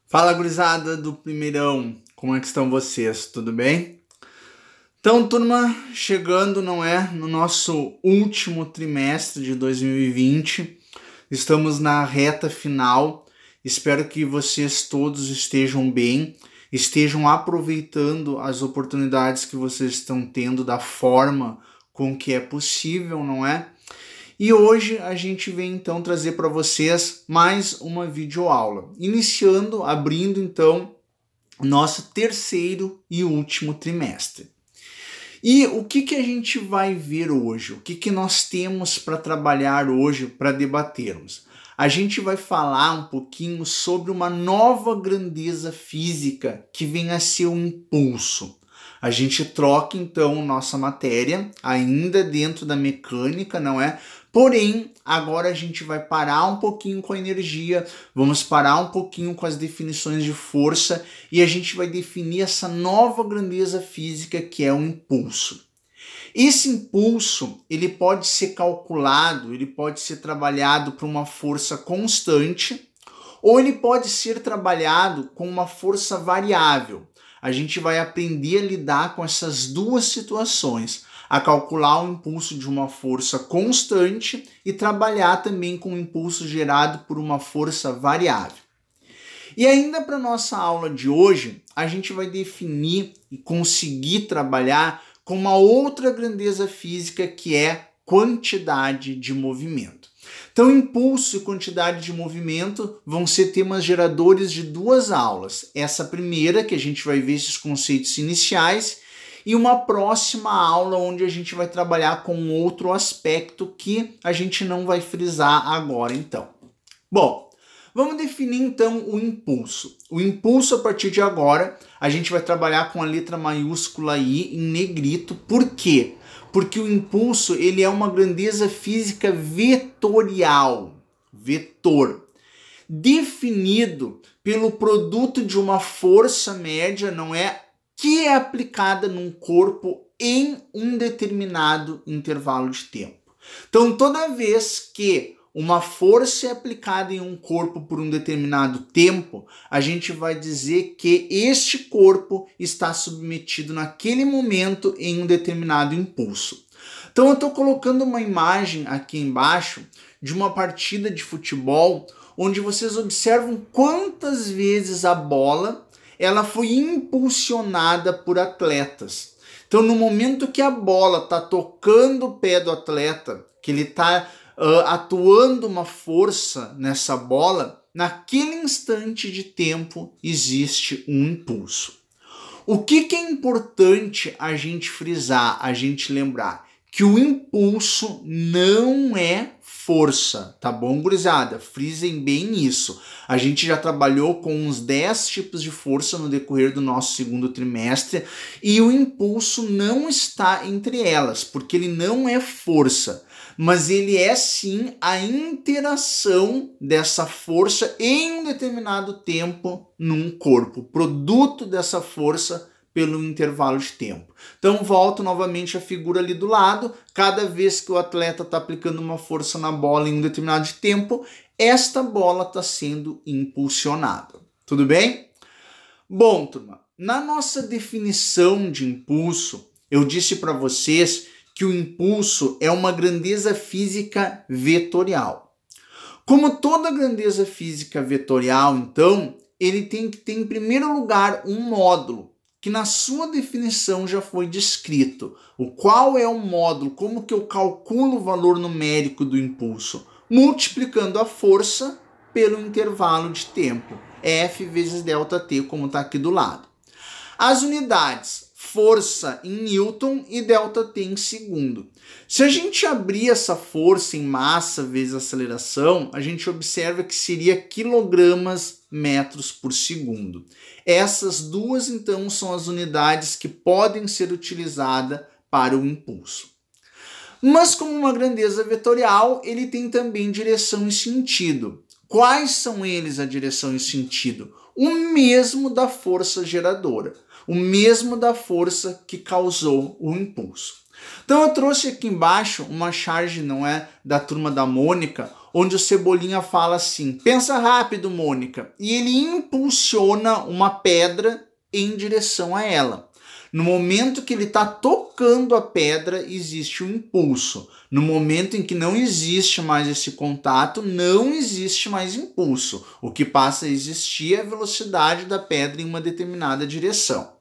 Fala, gurizada do primeirão, como é que estão vocês? Tudo bem? Então, turma, chegando, no nosso último trimestre de 2020, estamos na reta final. Espero que vocês todos estejam bem, estejam aproveitando as oportunidades que vocês estão tendo da forma com que é possível, não é? E hoje a gente vem então trazer para vocês mais uma videoaula, abrindo então nosso terceiro e último trimestre. E o que a gente vai ver hoje? O que nós temos para trabalhar hoje, para debatermos? A gente vai falar um pouquinho sobre uma nova grandeza física que vem a ser o impulso. A gente troca então nossa matéria, ainda dentro da mecânica, não é? Porém, agora a gente vai parar um pouquinho com a energia, vamos parar um pouquinho com as definições de força e a gente vai definir essa nova grandeza física que é o impulso. Esse impulso, ele pode ser calculado, ele pode ser trabalhado por uma força constante ou ele pode ser trabalhado com uma força variável. A gente vai aprender a lidar com essas duas situações, a calcular o impulso de uma força constante e trabalhar também com o impulso gerado por uma força variável. E ainda para nossa aula de hoje, a gente vai definir e conseguir trabalhar com uma outra grandeza física que é quantidade de movimento. Então, impulso e quantidade de movimento vão ser temas geradores de duas aulas. Essa primeira, que a gente vai ver esses conceitos iniciais, e uma próxima aula onde a gente vai trabalhar com outro aspecto que a gente não vai frisar agora então. Bom, vamos definir então o impulso. O impulso, a partir de agora, a gente vai trabalhar com a letra maiúscula I em negrito. Por quê? Porque o impulso ele é uma grandeza física vetorial, vetor, definido pelo produto de uma força média, não é? Que é aplicada num corpo em um determinado intervalo de tempo. Então, toda vez que uma força é aplicada em um corpo por um determinado tempo, a gente vai dizer que este corpo está submetido naquele momento em um determinado impulso. Então eu estou colocando uma imagem aqui embaixo de uma partida de futebol, onde vocês observam quantas vezes a bola ela foi impulsionada por atletas. Então no momento que a bola está tocando o pé do atleta, que ele está atuando uma força nessa bola, naquele instante de tempo existe um impulso. O que é importante a gente frisar, a gente lembrar? Que o impulso não é força, tá bom, gurizada? Frisem bem isso. A gente já trabalhou com uns 10 tipos de força no decorrer do nosso segundo trimestre e o impulso não está entre elas, porque ele não é força, mas ele é sim a interação dessa força em um determinado tempo num corpo, produto dessa força pelo intervalo de tempo. Então volto novamente a figura ali do lado, cada vez que o atleta está aplicando uma força na bola em um determinado tempo, esta bola está sendo impulsionada. Tudo bem? Bom, turma, na nossa definição de impulso, eu disse para vocês que o impulso é uma grandeza física vetorial. Como toda grandeza física vetorial, então, ele tem que ter em primeiro lugar um módulo, que na sua definição já foi descrito. O qual é o módulo? Como que eu calculo o valor numérico do impulso? Multiplicando a força pelo intervalo de tempo. F vezes ΔT, como está aqui do lado. As unidades, força em Newton e ΔT em segundo. Se a gente abrir essa força em massa vezes aceleração, a gente observa que seria quilogramas metros por segundo. Essas duas, então, são as unidades que podem ser utilizadas para o impulso. Mas como uma grandeza vetorial, ele tem também direção e sentido. Quais são eles, a direção e sentido? O mesmo da força geradora, o mesmo da força que causou o impulso. Então eu trouxe aqui embaixo uma charge, não é, da turma da Mônica, onde o Cebolinha fala assim: pensa rápido, Mônica. E ele impulsiona uma pedra em direção a ela. No momento que ele está tocando a pedra, existe um impulso. No momento em que não existe mais esse contato, não existe mais impulso. O que passa a existir é a velocidade da pedra em uma determinada direção.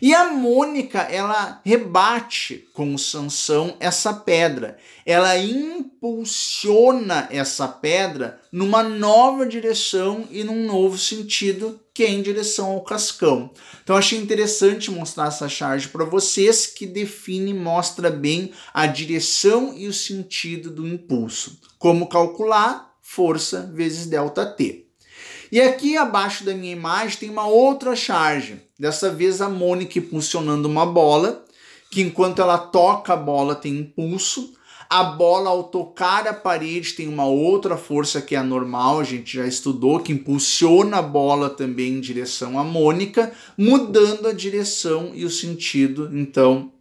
E a Mônica, ela rebate com o Sansão essa pedra. Ela impulsiona essa pedra numa nova direção e num novo sentido, que é em direção ao Cascão. Então achei interessante mostrar essa charge para vocês, que define e mostra bem a direção e o sentido do impulso. Como calcular? Força vezes ΔT. E aqui abaixo da minha imagem tem uma outra charge. Dessa vez a Mônica impulsionando uma bola, que enquanto ela toca a bola tem impulso. A bola, ao tocar a parede, tem uma outra força que é a normal, a gente já estudou, que impulsiona a bola também em direção à Mônica, mudando a direção e o sentido, então,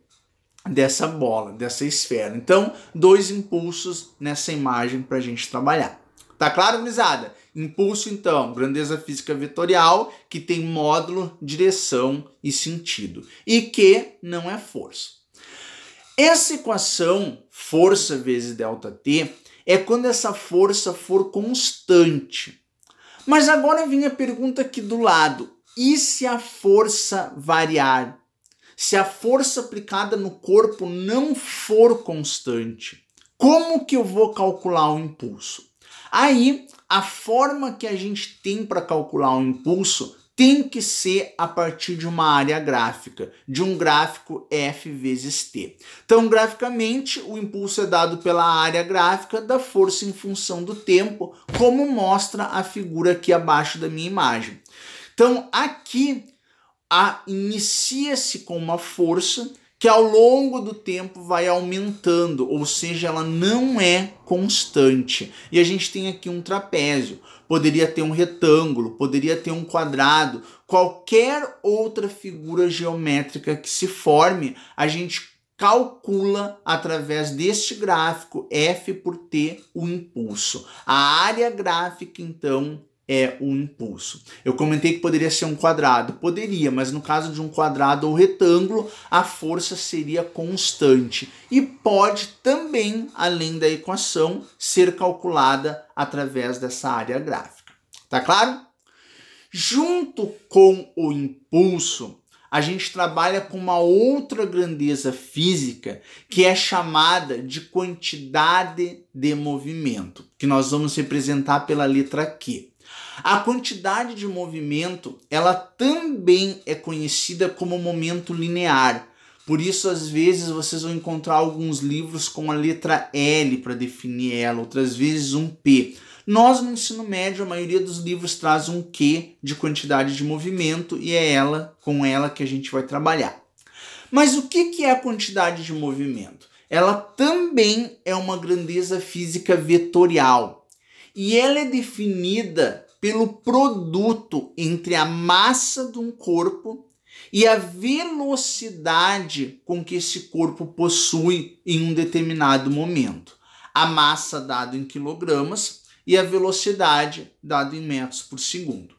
dessa bola, dessa esfera. Então, 2 impulsos nessa imagem para a gente trabalhar. Tá claro, gurizada? Impulso, então, grandeza física vetorial, que tem módulo, direção e sentido. E que não é força. Essa equação, força vezes ΔT, é quando essa força for constante. Mas agora vem a pergunta aqui do lado. E se a força variar? Se a força aplicada no corpo não for constante, como que eu vou calcular o impulso? Aí, a forma que a gente tem para calcular o impulso tem que ser a partir de uma área gráfica, de um gráfico F vezes T. Então, graficamente, o impulso é dado pela área gráfica da força em função do tempo, como mostra a figura aqui abaixo da minha imagem. Então, aqui, inicia-se com uma força que ao longo do tempo vai aumentando, ou seja, ela não é constante. E a gente tem aqui um trapézio, poderia ter um retângulo, poderia ter um quadrado, qualquer outra figura geométrica que se forme, a gente calcula através deste gráfico F por T o impulso. A área gráfica, então, é o impulso. Eu comentei que poderia ser um quadrado. Poderia, mas no caso de um quadrado ou retângulo, a força seria constante. E pode também, além da equação, ser calculada através dessa área gráfica. Tá claro? Junto com o impulso, a gente trabalha com uma outra grandeza física que é chamada de quantidade de movimento, que nós vamos representar pela letra Q. A quantidade de movimento, ela também é conhecida como momento linear. Por isso, às vezes, vocês vão encontrar alguns livros com a letra L para definir ela, outras vezes um P. Nós, no ensino médio, a maioria dos livros traz um Q de quantidade de movimento e é com ela que a gente vai trabalhar. Mas o que é a quantidade de movimento? Ela também é uma grandeza física vetorial e ela é definida pelo produto entre a massa de um corpo e a velocidade com que esse corpo possui em um determinado momento. A massa dada em quilogramas e a velocidade dada em metros por segundo.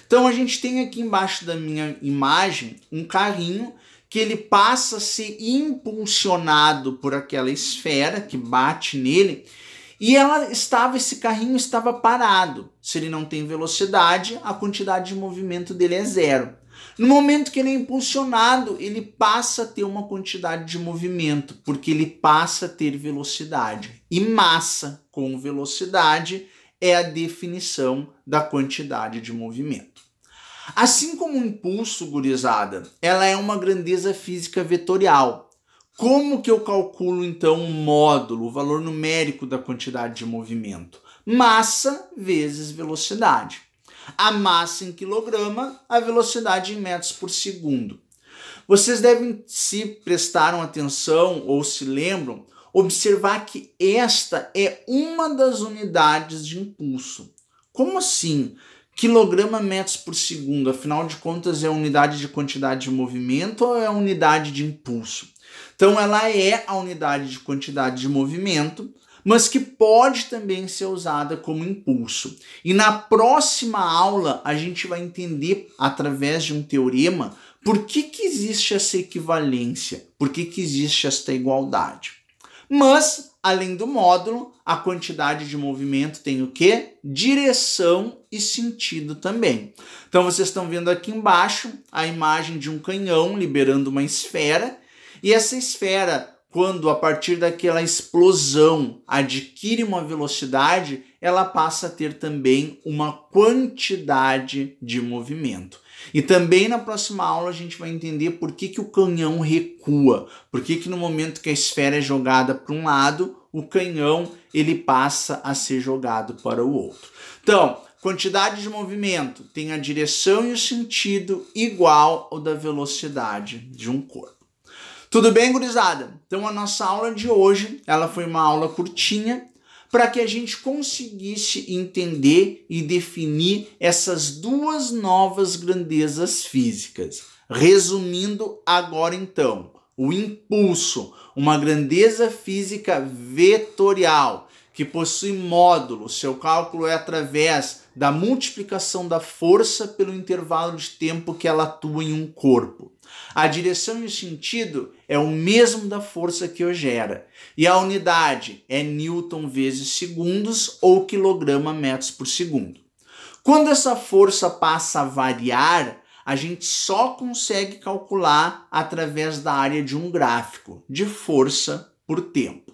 Então a gente tem aqui embaixo da minha imagem um carrinho que ele passa a ser impulsionado por aquela esfera que bate nele. E esse carrinho estava parado. Se ele não tem velocidade, a quantidade de movimento dele é 0. No momento que ele é impulsionado, ele passa a ter uma quantidade de movimento, porque ele passa a ter velocidade. E massa com velocidade é a definição da quantidade de movimento. Assim como o impulso, gurizada, ela é uma grandeza física vetorial. Como que eu calculo, então, o módulo, o valor numérico da quantidade de movimento? Massa vezes velocidade. A massa em quilograma, a velocidade em metros por segundo. Vocês devem, se prestaram atenção ou se lembram, observar que esta é uma das unidades de impulso. Como assim? Quilograma metros por segundo, afinal de contas, é a unidade de quantidade de movimento ou é a unidade de impulso? Então ela é a unidade de quantidade de movimento, mas que pode também ser usada como impulso. E na próxima aula a gente vai entender, através de um teorema, por que existe essa equivalência, por que existe esta igualdade. Mas, além do módulo, a quantidade de movimento tem o quê? Direção e sentido também. Então vocês estão vendo aqui embaixo a imagem de um canhão liberando uma esfera, e essa esfera, quando a partir daquela explosão adquire uma velocidade, ela passa a ter também uma quantidade de movimento. E também na próxima aula a gente vai entender por que o canhão recua, por que no momento que a esfera é jogada para um lado, o canhão ele passa a ser jogado para o outro. Então, quantidade de movimento tem a direção e o sentido igual ao da velocidade de um corpo. Tudo bem, gurizada? Então a nossa aula de hoje, ela foi uma aula curtinha, para que a gente conseguisse entender e definir essas duas novas grandezas físicas. Resumindo agora então, o impulso, uma grandeza física vetorial, que possui módulo, seu cálculo é através da multiplicação da força pelo intervalo de tempo que ela atua em um corpo. A direção e o sentido é o mesmo da força que o gera. E a unidade é Newton vezes segundos ou quilograma metros por segundo. Quando essa força passa a variar, a gente só consegue calcular através da área de um gráfico, de força por tempo.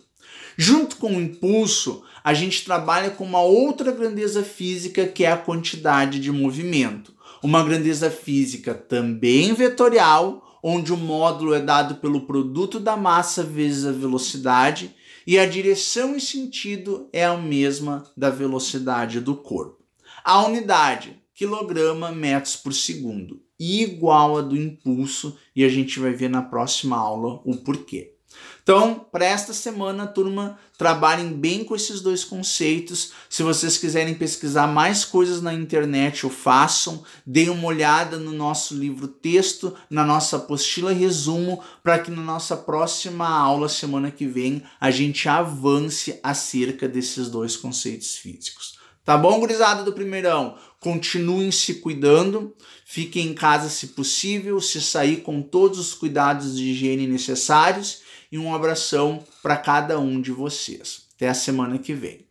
Junto com o impulso, a gente trabalha com uma outra grandeza física que é a quantidade de movimento. Uma grandeza física também vetorial, onde o módulo é dado pelo produto da massa vezes a velocidade, e a direção e sentido é a mesma da velocidade do corpo. A unidade, quilograma metros por segundo, igual a do impulso, e a gente vai ver na próxima aula o porquê. Então, para esta semana, turma, trabalhem bem com esses dois conceitos. Se vocês quiserem pesquisar mais coisas na internet, o façam. Deem uma olhada no nosso livro texto, na nossa apostila resumo, para que na nossa próxima aula, semana que vem, a gente avance acerca desses dois conceitos físicos. Tá bom, gurizada do primeirão? Continuem se cuidando, fiquem em casa se possível, se sair com todos os cuidados de higiene necessários. E um abração para cada um de vocês. Até a semana que vem.